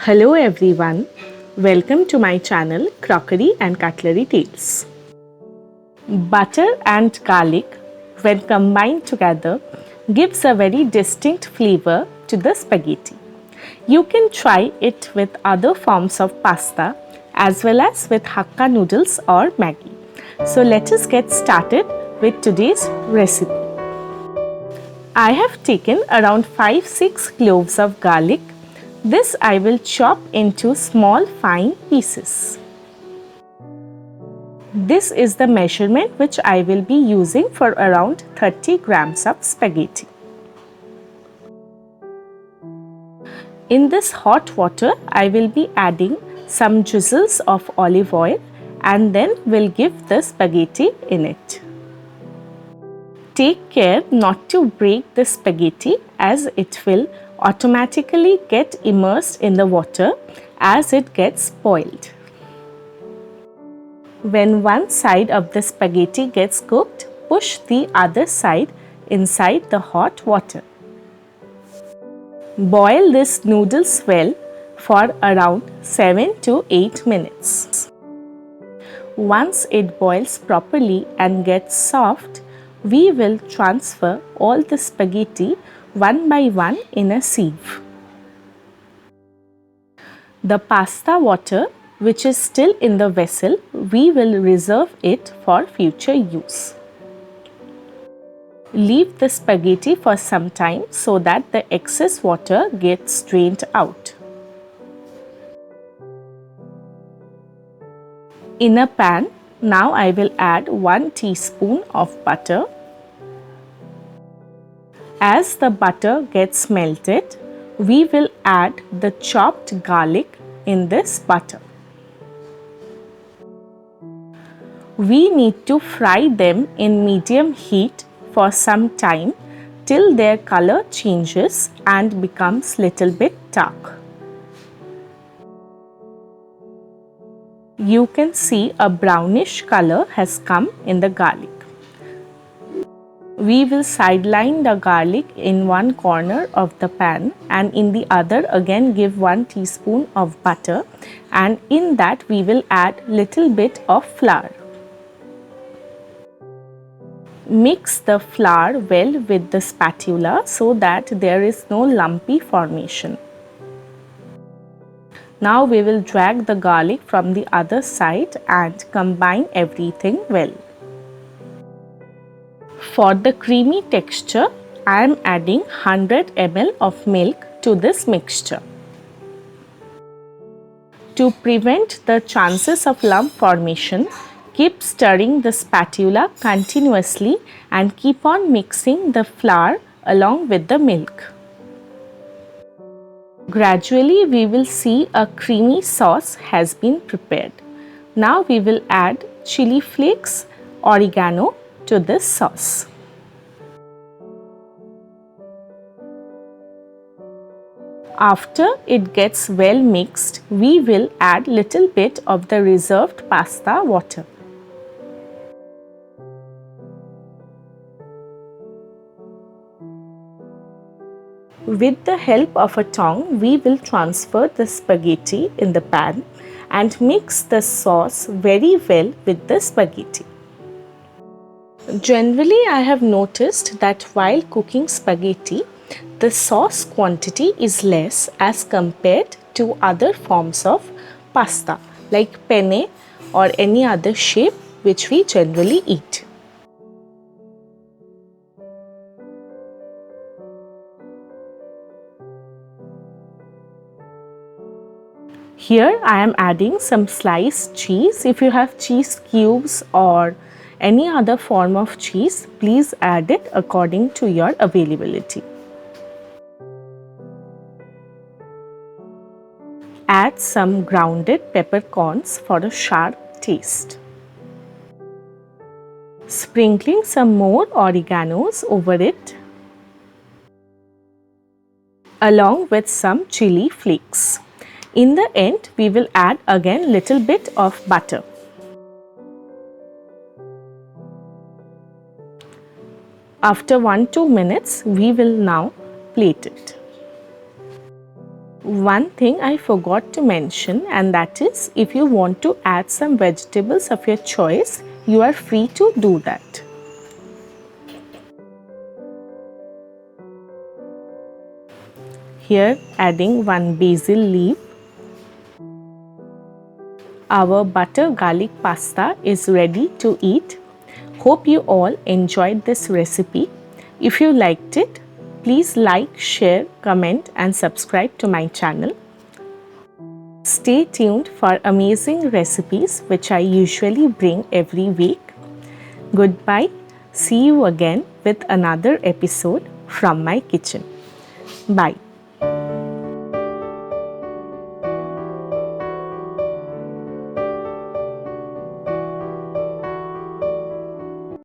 Hello everyone, welcome to my channel Crockery and Cutlery Tales. Butter and garlic, when combined together, gives a very distinct flavor to the spaghetti. You can try it with other forms of pasta as well as with Hakka noodles or Maggi. So let us get started with today's recipe. I have taken around 5-6 cloves of garlic. This I will chop into small fine pieces. This is the measurement which I will be using for around 30 grams of spaghetti. In this hot water, I will be adding some drizzles of olive oil and then will give the spaghetti in it. Take care not to break the spaghetti as it will automatically get immersed in the water as it gets boiled. When one side of the spaghetti gets cooked, push the other side inside the hot water. Boil this noodles well for around 7 to 8 minutes. Once it boils properly and gets soft, we will transfer all the spaghetti one by one in a sieve. The pasta water which is still in the vessel, we will reserve it for future use. Leave the spaghetti for some time so that the excess water gets drained out. In a pan, now I will add 1 teaspoon of butter. As the butter gets melted, we will add the chopped garlic in this butter. We need to fry them in medium heat for some time till their color changes and becomes little bit dark. You can see a brownish color has come in the garlic. We will sideline the garlic in one corner of the pan and in the other again give 1 teaspoon of butter, and in that we will add little bit of flour. Mix the flour well with the spatula so that there is no lumpy formation. Now we will drag the garlic from the other side and combine everything well. For the creamy texture, I am adding 100 ml of milk to this mixture. To prevent the chances of lump formation, keep stirring the spatula continuously and keep on mixing the flour along with the milk. Gradually, we will see a creamy sauce has been prepared. Now we will add chili flakes, oregano to this sauce. After it gets well mixed, we will add little bit of the reserved pasta water. With the help of a tongue, we will transfer the spaghetti in the pan and mix the sauce very well with the spaghetti. Generally, I have noticed that while cooking spaghetti, the sauce quantity is less as compared to other forms of pasta like penne or any other shape which we generally eat. Here I am adding some sliced cheese. If you have cheese cubes or any other form of cheese, please add it according to your availability. Add some grounded peppercorns for a sharp taste. Sprinkling some more oreganos over it along with some chili flakes. In the end, we will add again little bit of butter. After 1-2 minutes, we will now plate it. One thing I forgot to mention, and that is if you want to add some vegetables of your choice, you are free to do that. Here adding one basil leaf. Our butter garlic pasta is ready to eat. Hope you all enjoyed this recipe. If you liked it, please like, share, comment and subscribe to my channel. Stay tuned for amazing recipes which I usually bring every week. Goodbye. See you again with another episode from my kitchen. Bye.